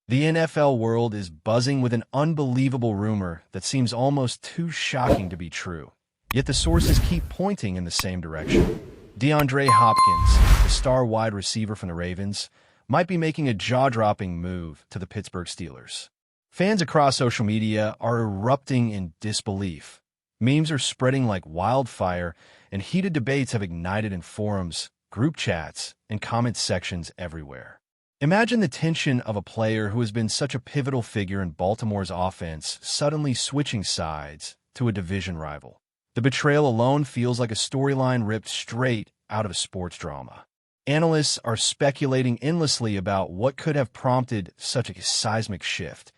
The NFL world is buzzing with an unbelievable rumor that seems almost too shocking to be true. Yet the sources keep pointing in the same direction. DeAndre Hopkins, the star wide receiver from the Ravens, might be making a jaw-dropping move to the Pittsburgh Steelers. Fans across social media are erupting in disbelief. Memes are spreading like wildfire, and heated debates have ignited in forums, group chats, and comment sections everywhere. Imagine the tension of a player who has been such a pivotal figure in Baltimore's offense suddenly switching sides to a division rival. The betrayal alone feels like a storyline ripped straight out of a sports drama. Analysts are speculating endlessly about what could have prompted such a seismic shift: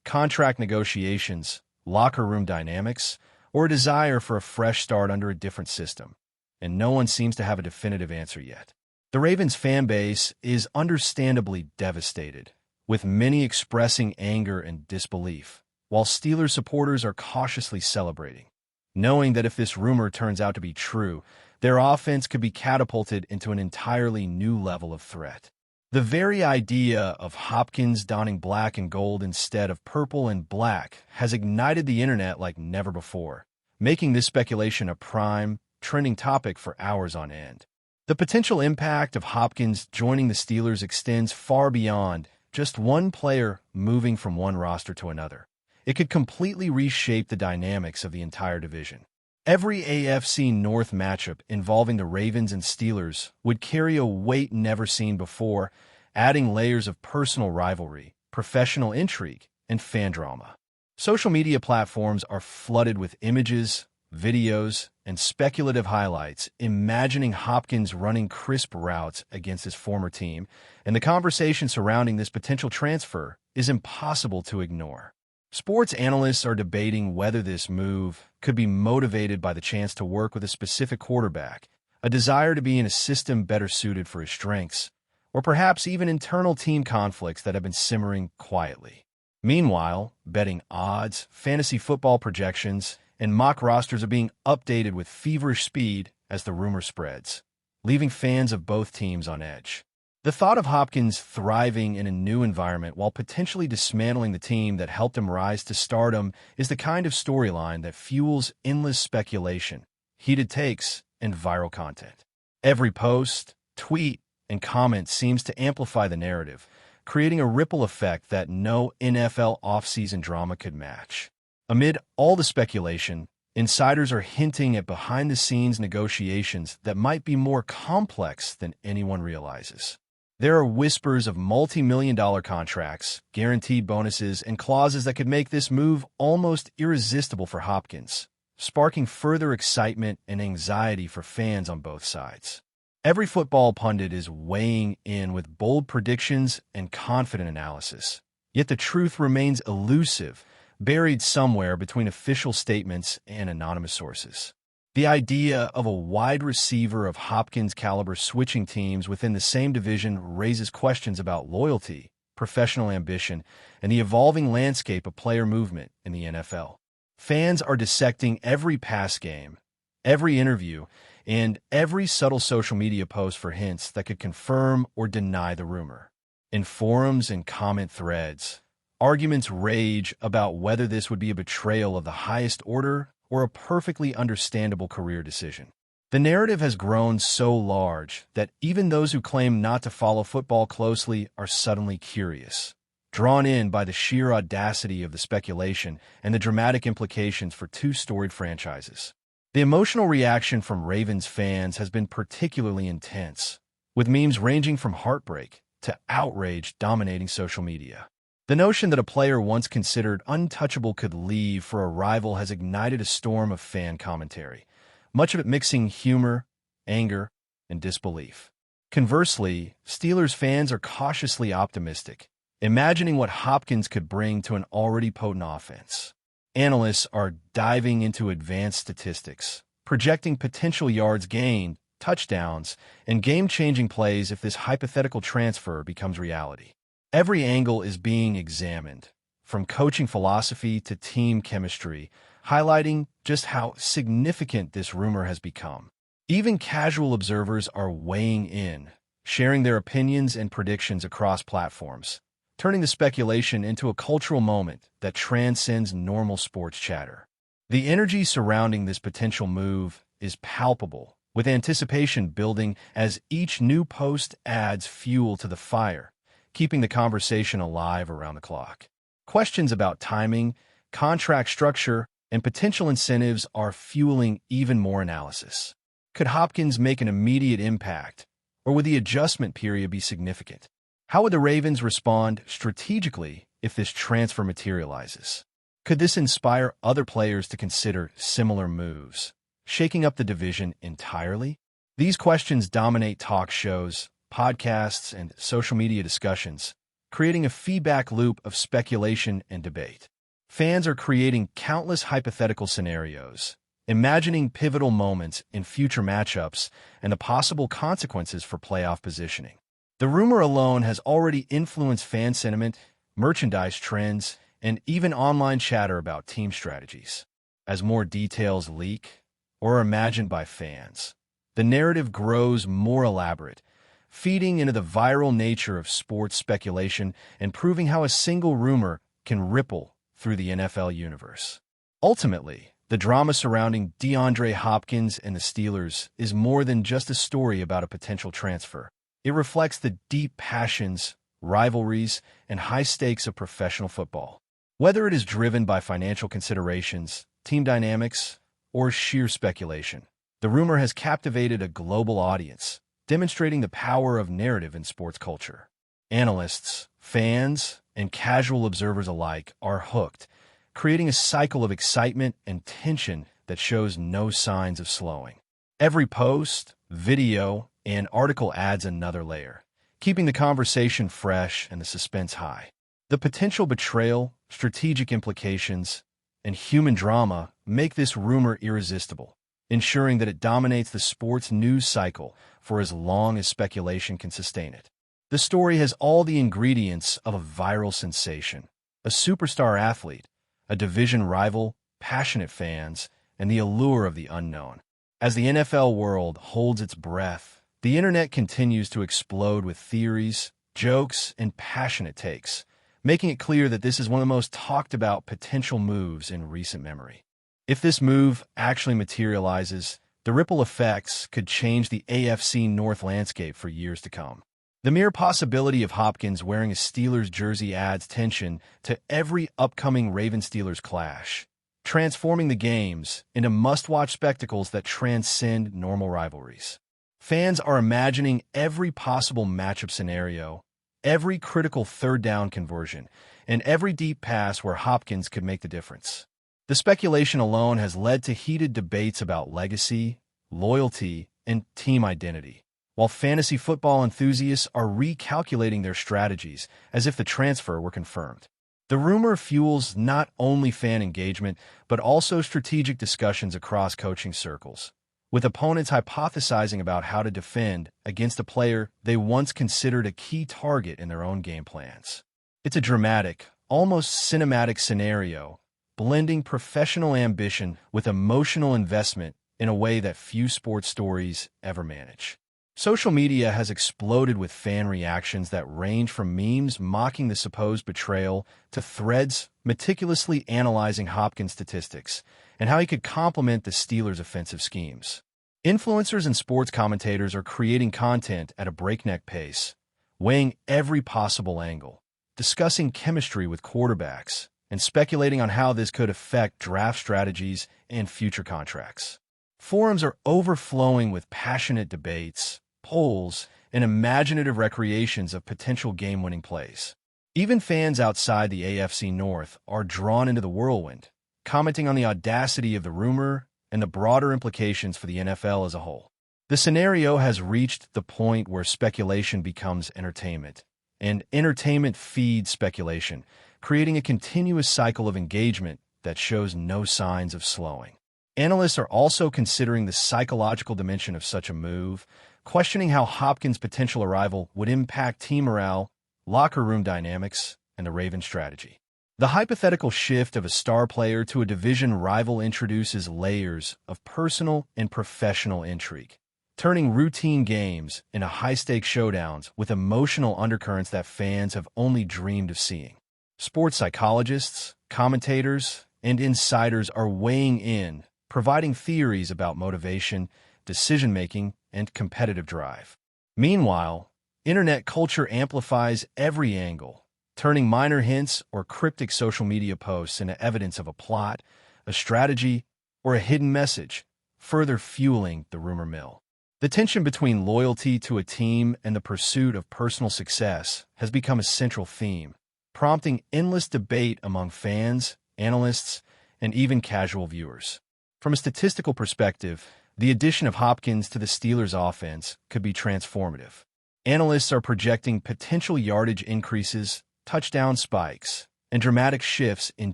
contract negotiations, locker room dynamics, or a desire for a fresh start under a different system. And no one seems to have a definitive answer yet. The Ravens fan base is understandably devastated, with many expressing anger and disbelief, while Steelers supporters are cautiously celebrating, knowing that if this rumor turns out to be true, their offense could be catapulted into an entirely new level of threat. The very idea of Hopkins donning black and gold instead of purple and black has ignited the internet like never before, making this speculation a prime, trending topic for hours on end. The potential impact of Hopkins joining the Steelers extends far beyond just one player moving from one roster to another. It could completely reshape the dynamics of the entire division. Every AFC North matchup involving the Ravens and Steelers would carry a weight never seen before, adding layers of personal rivalry, professional intrigue, and fan drama. Social media platforms are flooded with images, videos, and speculative highlights, imagining Hopkins running crisp routes against his former team, and the conversation surrounding this potential transfer is impossible to ignore. Sports analysts are debating whether this move could be motivated by the chance to work with a specific quarterback, a desire to be in a system better suited for his strengths, or perhaps even internal team conflicts that have been simmering quietly. Meanwhile, betting odds, fantasy football projections, and mock rosters are being updated with feverish speed as the rumor spreads, leaving fans of both teams on edge. The thought of Hopkins thriving in a new environment while potentially dismantling the team that helped him rise to stardom is the kind of storyline that fuels endless speculation, heated takes, and viral content. Every post, tweet, and comment seems to amplify the narrative, creating a ripple effect that no NFL offseason drama could match. Amid all the speculation, insiders are hinting at behind-the-scenes negotiations that might be more complex than anyone realizes. There are whispers of multi-million-dollar contracts, guaranteed bonuses, and clauses that could make this move almost irresistible for Hopkins, sparking further excitement and anxiety for fans on both sides. Every football pundit is weighing in with bold predictions and confident analysis, yet the truth remains elusive, buried somewhere between official statements and anonymous sources. The idea of a wide receiver of Hopkins' caliber switching teams within the same division raises questions about loyalty, professional ambition, and the evolving landscape of player movement in the NFL. Fans are dissecting every pass game, every interview, and every subtle social media post for hints that could confirm or deny the rumor. In forums and comment threads, arguments rage about whether this would be a betrayal of the highest order or a perfectly understandable career decision. The narrative has grown so large that even those who claim not to follow football closely are suddenly curious, drawn in by the sheer audacity of the speculation and the dramatic implications for two storied franchises. The emotional reaction from Ravens fans has been particularly intense, with memes ranging from heartbreak to outrage dominating social media. The notion that a player once considered untouchable could leave for a rival has ignited a storm of fan commentary, much of it mixing humor, anger, and disbelief. Conversely, Steelers fans are cautiously optimistic, imagining what Hopkins could bring to an already potent offense. Analysts are diving into advanced statistics, projecting potential yards gained, touchdowns, and game-changing plays if this hypothetical transfer becomes reality. Every angle is being examined, from coaching philosophy to team chemistry, highlighting just how significant this rumor has become. Even casual observers are weighing in, sharing their opinions and predictions across platforms, turning the speculation into a cultural moment that transcends normal sports chatter. The energy surrounding this potential move is palpable, with anticipation building as each new post adds fuel to the fire, keeping the conversation alive around the clock. Questions about timing, contract structure, and potential incentives are fueling even more analysis. Could Hopkins make an immediate impact, or would the adjustment period be significant? How would the Ravens respond strategically if this transfer materializes? Could this inspire other players to consider similar moves, shaking up the division entirely? These questions dominate talk shows, podcasts, and social media discussions, creating a feedback loop of speculation and debate. Fans are creating countless hypothetical scenarios, imagining pivotal moments in future matchups and the possible consequences for playoff positioning. The rumor alone has already influenced fan sentiment, merchandise trends, and even online chatter about team strategies. As more details leak or are imagined by fans, the narrative grows more elaborate, feeding into the viral nature of sports speculation and proving how a single rumor can ripple through the NFL universe. Ultimately, the drama surrounding DeAndre Hopkins and the Steelers is more than just a story about a potential transfer. It reflects the deep passions, rivalries, and high stakes of professional football. Whether it is driven by financial considerations, team dynamics, or sheer speculation, the rumor has captivated a global audience, demonstrating the power of narrative in sports culture. Analysts, fans, and casual observers alike are hooked, creating a cycle of excitement and tension that shows no signs of slowing. Every post, video, and article adds another layer, keeping the conversation fresh and the suspense high. The potential betrayal, strategic implications, and human drama make this rumor irresistible, ensuring that it dominates the sports news cycle for as long as speculation can sustain it. The story has all the ingredients of a viral sensation: a superstar athlete, a division rival, passionate fans, and the allure of the unknown. As the NFL world holds its breath, the internet continues to explode with theories, jokes, and passionate takes, making it clear that this is one of the most talked about potential moves in recent memory. If this move actually materializes, the ripple effects could change the AFC North landscape for years to come. The mere possibility of Hopkins wearing a Steelers jersey adds tension to every upcoming Ravens-Steelers clash, transforming the games into must-watch spectacles that transcend normal rivalries. Fans are imagining every possible matchup scenario, every critical third down conversion, and every deep pass where Hopkins could make the difference. The speculation alone has led to heated debates about legacy, loyalty, and team identity, while fantasy football enthusiasts are recalculating their strategies as if the transfer were confirmed. The rumor fuels not only fan engagement, but also strategic discussions across coaching circles, with opponents hypothesizing about how to defend against a player they once considered a key target in their own game plans. It's a dramatic, almost cinematic scenario, blending professional ambition with emotional investment in a way that few sports stories ever manage. Social media has exploded with fan reactions that range from memes mocking the supposed betrayal to threads meticulously analyzing Hopkins' statistics and how he could complement the Steelers' offensive schemes. Influencers and sports commentators are creating content at a breakneck pace, weighing every possible angle, discussing chemistry with quarterbacks, and speculating on how this could affect draft strategies and future contracts. Forums are overflowing with passionate debates, polls, and imaginative recreations of potential game-winning plays. Even fans outside the AFC North are drawn into the whirlwind, commenting on the audacity of the rumor and the broader implications for the NFL as a whole. The scenario has reached the point where speculation becomes entertainment, and entertainment feeds speculation, creating a continuous cycle of engagement that shows no signs of slowing. Analysts are also considering the psychological dimension of such a move, questioning how Hopkins' potential arrival would impact team morale, locker room dynamics, and the Ravens' strategy. The hypothetical shift of a star player to a division rival introduces layers of personal and professional intrigue, turning routine games into high-stakes showdowns with emotional undercurrents that fans have only dreamed of seeing. Sports psychologists, commentators, and insiders are weighing in, providing theories about motivation, decision-making, and competitive drive. Meanwhile, internet culture amplifies every angle, turning minor hints or cryptic social media posts into evidence of a plot, a strategy, or a hidden message, further fueling the rumor mill. The tension between loyalty to a team and the pursuit of personal success has become a central theme, prompting endless debate among fans, analysts, and even casual viewers. From a statistical perspective, the addition of Hopkins to the Steelers' offense could be transformative. Analysts are projecting potential yardage increases, touchdown spikes, and dramatic shifts in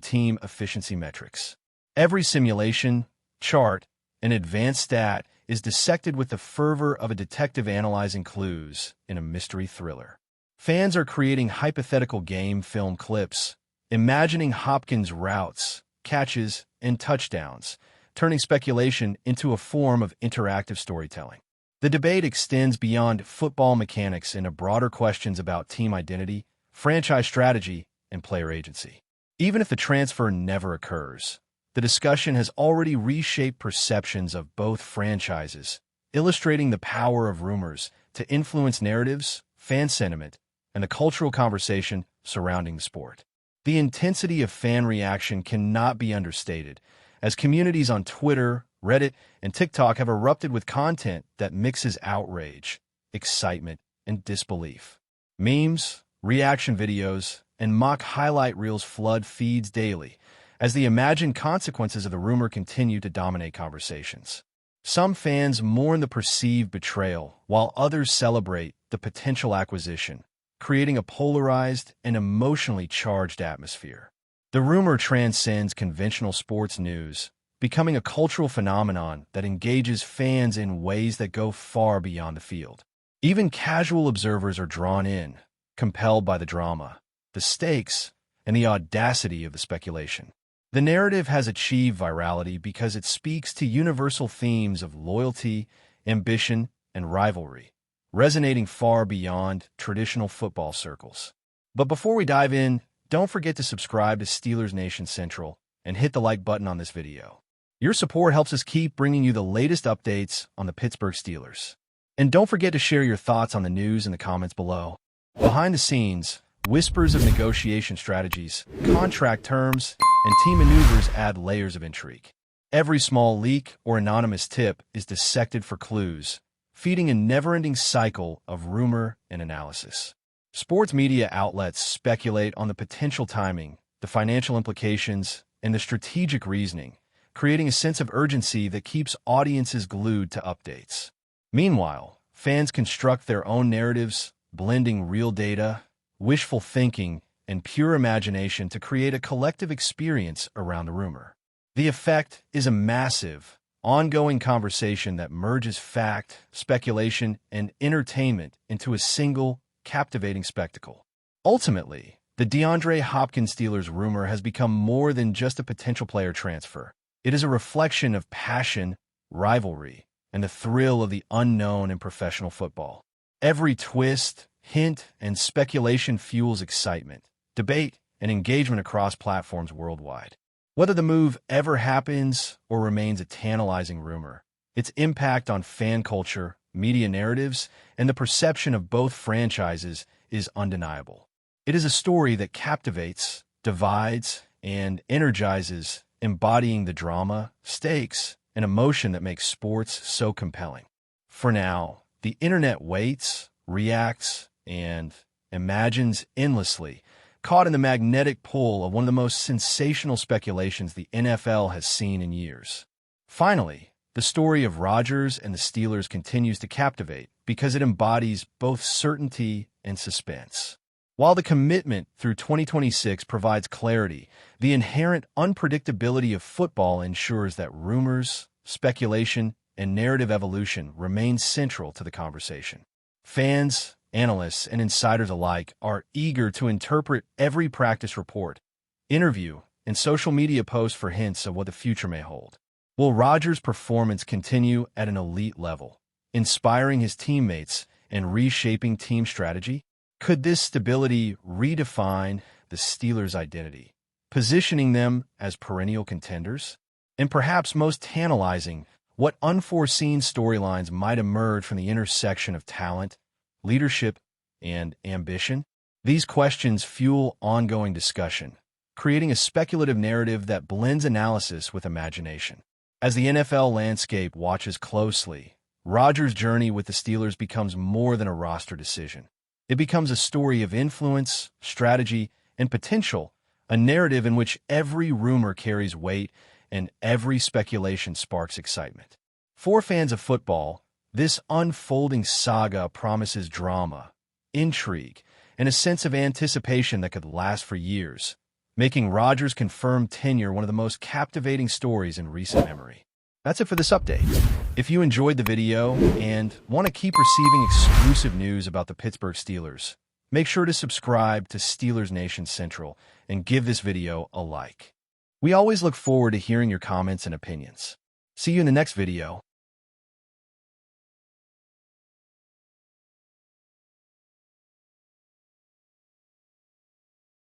team efficiency metrics. Every simulation, chart, and advanced stat is dissected with the fervor of a detective analyzing clues in a mystery thriller. Fans are creating hypothetical game film clips, imagining Hopkins' routes, catches, and touchdowns, turning speculation into a form of interactive storytelling. The debate extends beyond football mechanics into broader questions about team identity, franchise strategy, and player agency. Even if the transfer never occurs, the discussion has already reshaped perceptions of both franchises, illustrating the power of rumors to influence narratives, fan sentiment, and the cultural conversation surrounding the sport. The intensity of fan reaction cannot be understated, as communities on Twitter, Reddit, and TikTok have erupted with content that mixes outrage, excitement, and disbelief. Memes, reaction videos, and mock highlight reels flood feeds daily, as the imagined consequences of the rumor continue to dominate conversations. Some fans mourn the perceived betrayal, while others celebrate the potential acquisition, creating a polarized and emotionally charged atmosphere. The rumor transcends conventional sports news, becoming a cultural phenomenon that engages fans in ways that go far beyond the field. Even casual observers are drawn in, compelled by the drama, the stakes, and the audacity of the speculation. The narrative has achieved virality because it speaks to universal themes of loyalty, ambition, and rivalry, resonating far beyond traditional football circles. But before we dive in, don't forget to subscribe to Steelers Nation Central and hit the like button on this video. Your support helps us keep bringing you the latest updates on the Pittsburgh Steelers. And don't forget to share your thoughts on the news in the comments below. Behind the scenes, whispers of negotiation strategies, contract terms, and team maneuvers add layers of intrigue. Every small leak or anonymous tip is dissected for clues, feeding a never-ending cycle of rumor and analysis. Sports media outlets speculate on the potential timing, the financial implications, and the strategic reasoning, creating a sense of urgency that keeps audiences glued to updates. Meanwhile, fans construct their own narratives, blending real data, wishful thinking, and pure imagination to create a collective experience around the rumor. The effect is a massive, ongoing conversation that merges fact, speculation, and entertainment into a single, captivating spectacle. Ultimately, the DeAndre Hopkins Steelers rumor has become more than just a potential player transfer. It is a reflection of passion, rivalry, and the thrill of the unknown in professional football. Every twist, hint, and speculation fuels excitement, debate, and engagement across platforms worldwide. Whether the move ever happens or remains a tantalizing rumor, its impact on fan culture, media narratives, and the perception of both franchises is undeniable. It is a story that captivates, divides, and energizes, embodying the drama, stakes, and emotion that makes sports so compelling. For now, the internet waits, reacts, and imagines endlessly, caught in the magnetic pull of one of the most sensational speculations the NFL has seen in years. Finally, the story of Rodgers and the Steelers continues to captivate because it embodies both certainty and suspense. While the commitment through 2026 provides clarity, the inherent unpredictability of football ensures that rumors, speculation, and narrative evolution remain central to the conversation. Fans, analysts, and insiders alike are eager to interpret every practice report, interview, and social media post for hints of what the future may hold. Will Rodgers' performance continue at an elite level? inspiring his teammates and reshaping team strategy? Could this stability redefine the Steelers' identity, positioning them as perennial contenders? And perhaps most tantalizing, what unforeseen storylines might emerge from the intersection of talent, leadership, and ambition? These questions fuel ongoing discussion, creating a speculative narrative that blends analysis with imagination. As the NFL landscape watches closely, Rodgers' journey with the Steelers becomes more than a roster decision. It becomes a story of influence, strategy, and potential, a narrative in which every rumor carries weight and every speculation sparks excitement. For fans of football, this unfolding saga promises drama, intrigue, and a sense of anticipation that could last for years, making Rodgers' confirmed tenure one of the most captivating stories in recent memory. That's it for this update. If you enjoyed the video and want to keep receiving exclusive news about the Pittsburgh Steelers, make sure to subscribe to Steelers Nation Central and give this video a like. We always look forward to hearing your comments and opinions. See you in the next video.